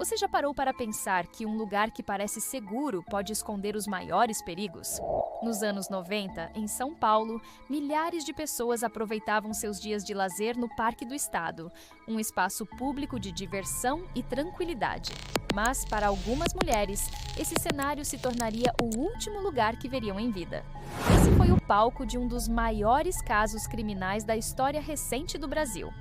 Você já parou para pensar que um lugar que parece seguro pode esconder os maiores perigos? Nos anos 90, em São Paulo, milhares de pessoas aproveitavam seus dias de lazer no Parque do Estado, um espaço público de diversão e tranquilidade. Mas, para algumas mulheres, esse cenário se tornaria o último lugar que veriam em vida. Esse foi o palco de um dos maiores casos criminais da história recente do Brasil,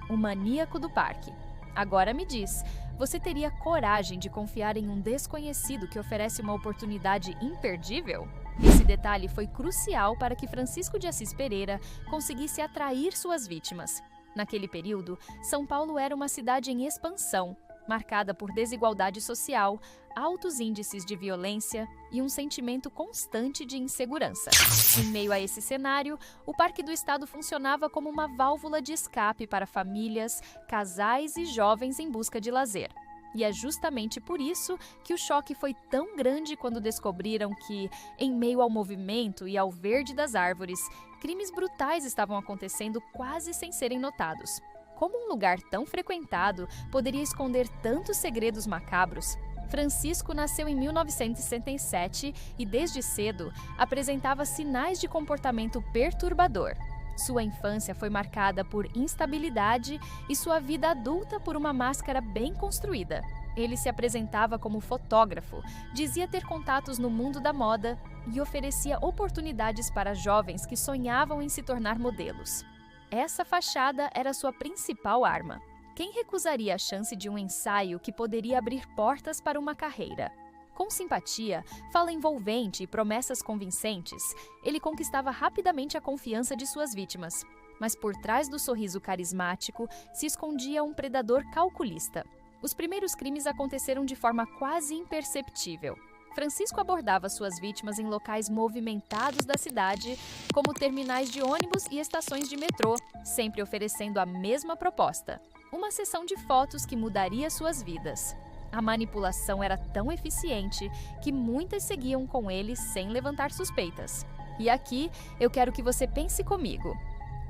o Maníaco do Parque. Agora me diz, você teria coragem de confiar em um desconhecido que oferece uma oportunidade imperdível? Esse detalhe foi crucial para que Francisco de Assis Pereira conseguisse atrair suas vítimas. Naquele período, São Paulo era uma cidade em expansão, marcada por desigualdade social, altos índices de violência e um sentimento constante de insegurança. Em meio a esse cenário, o Parque do Estado funcionava como uma válvula de escape para famílias, casais e jovens em busca de lazer. E é justamente por isso que o choque foi tão grande quando descobriram que, em meio ao movimento e ao verde das árvores, crimes brutais estavam acontecendo quase sem serem notados. Como um lugar tão frequentado poderia esconder tantos segredos macabros? Francisco nasceu em 1967 e, desde cedo, apresentava sinais de comportamento perturbador. Sua infância foi marcada por instabilidade e sua vida adulta por uma máscara bem construída. Ele se apresentava como fotógrafo, dizia ter contatos no mundo da moda e oferecia oportunidades para jovens que sonhavam em se tornar modelos. Essa fachada era sua principal arma. Quem recusaria a chance de um ensaio que poderia abrir portas para uma carreira? Com simpatia, fala envolvente e promessas convincentes, ele conquistava rapidamente a confiança de suas vítimas. Mas por trás do sorriso carismático se escondia um predador calculista. Os primeiros crimes aconteceram de forma quase imperceptível. Francisco abordava suas vítimas em locais movimentados da cidade, como terminais de ônibus e estações de metrô, sempre oferecendo a mesma proposta: uma sessão de fotos que mudaria suas vidas. A manipulação era tão eficiente que muitas seguiam com ele sem levantar suspeitas. E aqui eu quero que você pense comigo.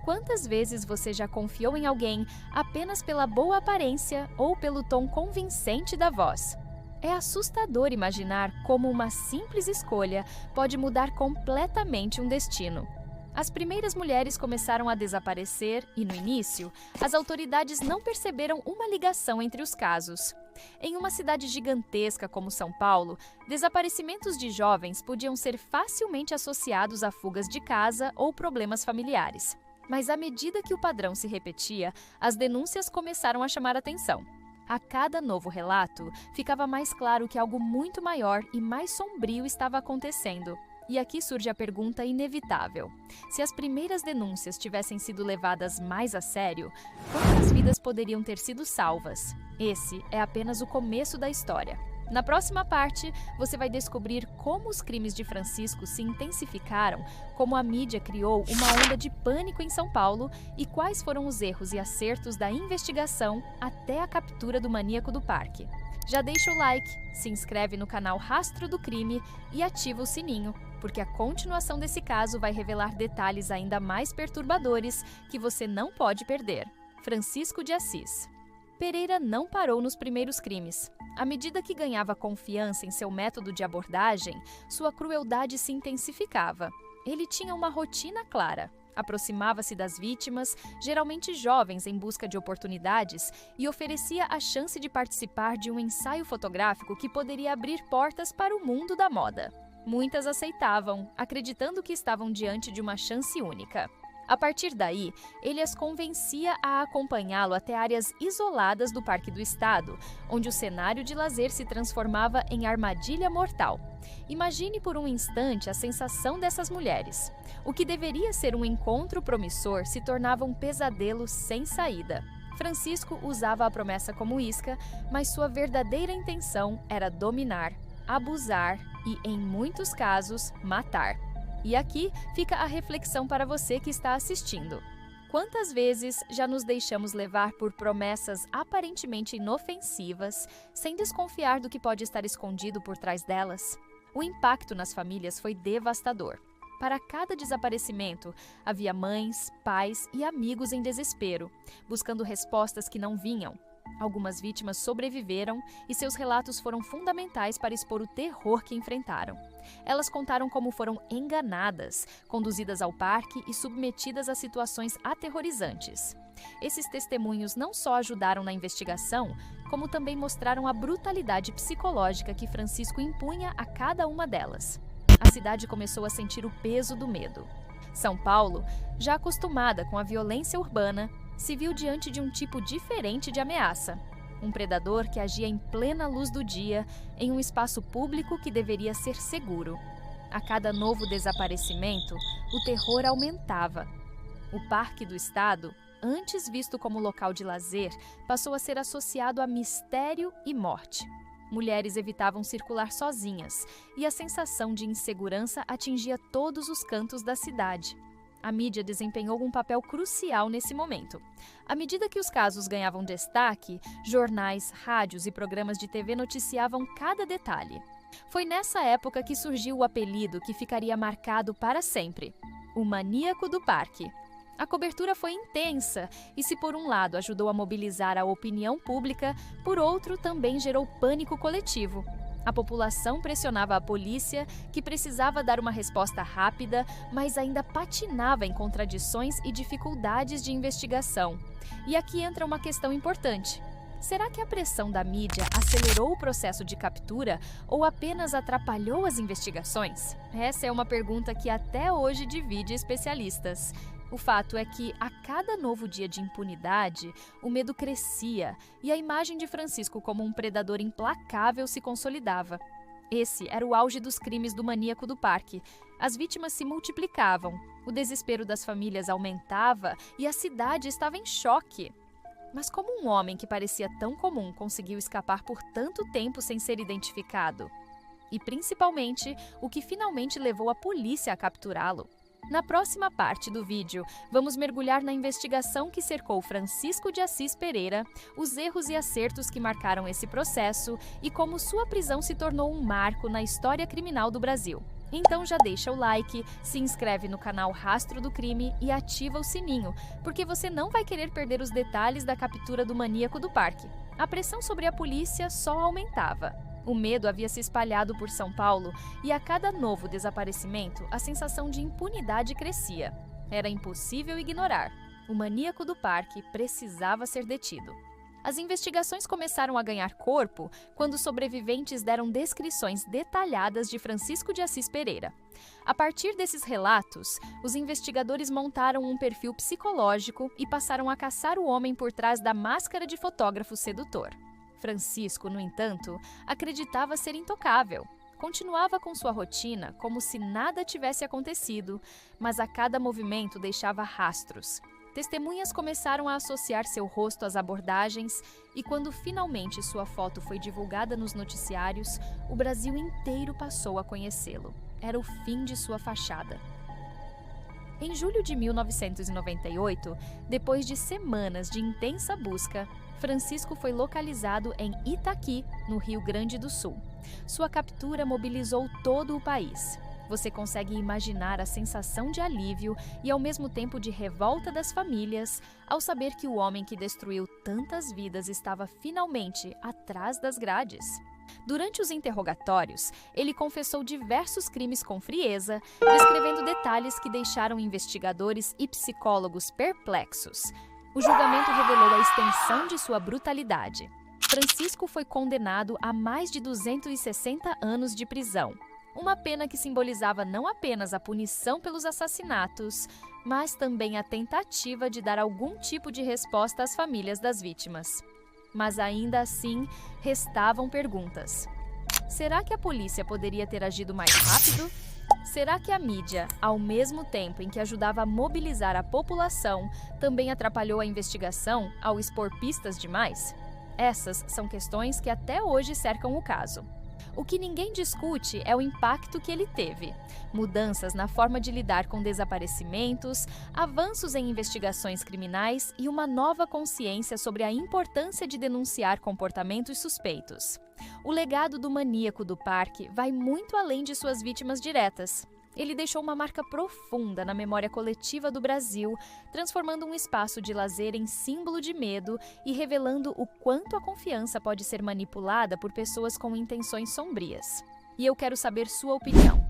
Quantas vezes você já confiou em alguém apenas pela boa aparência ou pelo tom convincente da voz? É assustador imaginar como uma simples escolha pode mudar completamente um destino. As primeiras mulheres começaram a desaparecer e, no início, as autoridades não perceberam uma ligação entre os casos. Em uma cidade gigantesca como São Paulo, desaparecimentos de jovens podiam ser facilmente associados a fugas de casa ou problemas familiares. Mas à medida que o padrão se repetia, as denúncias começaram a chamar atenção. A cada novo relato, ficava mais claro que algo muito maior e mais sombrio estava acontecendo. E aqui surge a pergunta inevitável: se as primeiras denúncias tivessem sido levadas mais a sério, quantas vidas poderiam ter sido salvas? Esse é apenas o começo da história. Na próxima parte, você vai descobrir como os crimes de Francisco se intensificaram, como a mídia criou uma onda de pânico em São Paulo e quais foram os erros e acertos da investigação até a captura do maníaco do parque. Já deixa o like, se inscreve no canal Rastro do Crime e ativa o sininho, porque a continuação desse caso vai revelar detalhes ainda mais perturbadores que você não pode perder. Francisco de Assis. Pereira não parou nos primeiros crimes. À medida que ganhava confiança em seu método de abordagem, sua crueldade se intensificava. Ele tinha uma rotina clara. Aproximava-se das vítimas, geralmente jovens em busca de oportunidades, e oferecia a chance de participar de um ensaio fotográfico que poderia abrir portas para o mundo da moda. Muitas aceitavam, acreditando que estavam diante de uma chance única. A partir daí, ele as convencia a acompanhá-lo até áreas isoladas do Parque do Estado, onde o cenário de lazer se transformava em armadilha mortal. Imagine por um instante a sensação dessas mulheres. O que deveria ser um encontro promissor se tornava um pesadelo sem saída. Francisco usava a promessa como isca, mas sua verdadeira intenção era dominar, abusar e, em muitos casos, matar. E aqui fica a reflexão para você que está assistindo. Quantas vezes já nos deixamos levar por promessas aparentemente inofensivas, sem desconfiar do que pode estar escondido por trás delas? O impacto nas famílias foi devastador. Para cada desaparecimento, havia mães, pais e amigos em desespero, buscando respostas que não vinham. Algumas vítimas sobreviveram e seus relatos foram fundamentais para expor o terror que enfrentaram. Elas contaram como foram enganadas, conduzidas ao parque e submetidas a situações aterrorizantes. Esses testemunhos não só ajudaram na investigação, como também mostraram a brutalidade psicológica que Francisco impunha a cada uma delas. A cidade começou a sentir o peso do medo. São Paulo, já acostumada com a violência urbana, se viu diante de um tipo diferente de ameaça. Um predador que agia em plena luz do dia, em um espaço público que deveria ser seguro. A cada novo desaparecimento, o terror aumentava. O Parque do Estado, antes visto como local de lazer, passou a ser associado a mistério e morte. Mulheres evitavam circular sozinhas, e a sensação de insegurança atingia todos os cantos da cidade. A mídia desempenhou um papel crucial nesse momento. À medida que os casos ganhavam destaque, jornais, rádios e programas de TV noticiavam cada detalhe. Foi nessa época que surgiu o apelido que ficaria marcado para sempre: o Maníaco do Parque. A cobertura foi intensa e, se por um lado ajudou a mobilizar a opinião pública, por outro também gerou pânico coletivo. A população pressionava a polícia, que precisava dar uma resposta rápida, mas ainda patinava em contradições e dificuldades de investigação. E aqui entra uma questão importante. Será que a pressão da mídia acelerou o processo de captura ou apenas atrapalhou as investigações? Essa é uma pergunta que até hoje divide especialistas. O fato é que, a cada novo dia de impunidade, o medo crescia e a imagem de Francisco como um predador implacável se consolidava. Esse era o auge dos crimes do Maníaco do Parque. As vítimas se multiplicavam, o desespero das famílias aumentava e a cidade estava em choque. Mas como um homem que parecia tão comum conseguiu escapar por tanto tempo sem ser identificado? E, principalmente, o que finalmente levou a polícia a capturá-lo? Na próxima parte do vídeo, vamos mergulhar na investigação que cercou Francisco de Assis Pereira, os erros e acertos que marcaram esse processo e como sua prisão se tornou um marco na história criminal do Brasil. Então já deixa o like, se inscreve no canal Rastro do Crime e ativa o sininho, porque você não vai querer perder os detalhes da captura do Maníaco do Parque. A pressão sobre a polícia só aumentava. O medo havia se espalhado por São Paulo e a cada novo desaparecimento, a sensação de impunidade crescia. Era impossível ignorar. O Maníaco do Parque precisava ser detido. As investigações começaram a ganhar corpo quando sobreviventes deram descrições detalhadas de Francisco de Assis Pereira. A partir desses relatos, os investigadores montaram um perfil psicológico e passaram a caçar o homem por trás da máscara de fotógrafo sedutor. Francisco, no entanto, acreditava ser intocável. Continuava com sua rotina como se nada tivesse acontecido, mas a cada movimento deixava rastros. Testemunhas começaram a associar seu rosto às abordagens e, quando finalmente sua foto foi divulgada nos noticiários, o Brasil inteiro passou a conhecê-lo. Era o fim de sua fachada. Em julho de 1998, depois de semanas de intensa busca, Francisco foi localizado em Itaqui, no Rio Grande do Sul. Sua captura mobilizou todo o país. Você consegue imaginar a sensação de alívio e ao mesmo tempo de revolta das famílias ao saber que o homem que destruiu tantas vidas estava finalmente atrás das grades. Durante os interrogatórios, ele confessou diversos crimes com frieza, descrevendo detalhes que deixaram investigadores e psicólogos perplexos. O julgamento revelou a extensão de sua brutalidade. Francisco foi condenado a mais de 260 anos de prisão. Uma pena que simbolizava não apenas a punição pelos assassinatos, mas também a tentativa de dar algum tipo de resposta às famílias das vítimas. Mas ainda assim, restavam perguntas. Será que a polícia poderia ter agido mais rápido? Será que a mídia, ao mesmo tempo em que ajudava a mobilizar a população, também atrapalhou a investigação ao expor pistas demais? Essas são questões que até hoje cercam o caso. O que ninguém discute é o impacto que ele teve. Mudanças na forma de lidar com desaparecimentos, avanços em investigações criminais e uma nova consciência sobre a importância de denunciar comportamentos suspeitos. O legado do Maníaco do Parque vai muito além de suas vítimas diretas. Ele deixou uma marca profunda na memória coletiva do Brasil, transformando um espaço de lazer em símbolo de medo e revelando o quanto a confiança pode ser manipulada por pessoas com intenções sombrias. E eu quero saber sua opinião.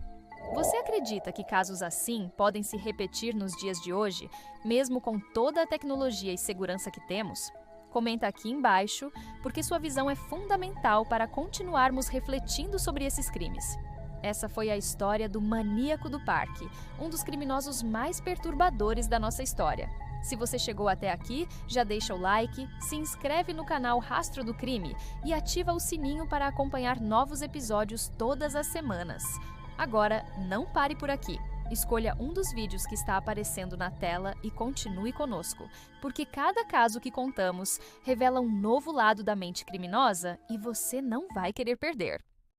Você acredita que casos assim podem se repetir nos dias de hoje, mesmo com toda a tecnologia e segurança que temos? Comenta aqui embaixo, porque sua visão é fundamental para continuarmos refletindo sobre esses crimes. Essa foi a história do Maníaco do Parque, um dos criminosos mais perturbadores da nossa história. Se você chegou até aqui, já deixa o like, se inscreve no canal Rastro do Crime e ativa o sininho para acompanhar novos episódios todas as semanas. Agora, não pare por aqui. Escolha um dos vídeos que está aparecendo na tela e continue conosco, porque cada caso que contamos revela um novo lado da mente criminosa e você não vai querer perder.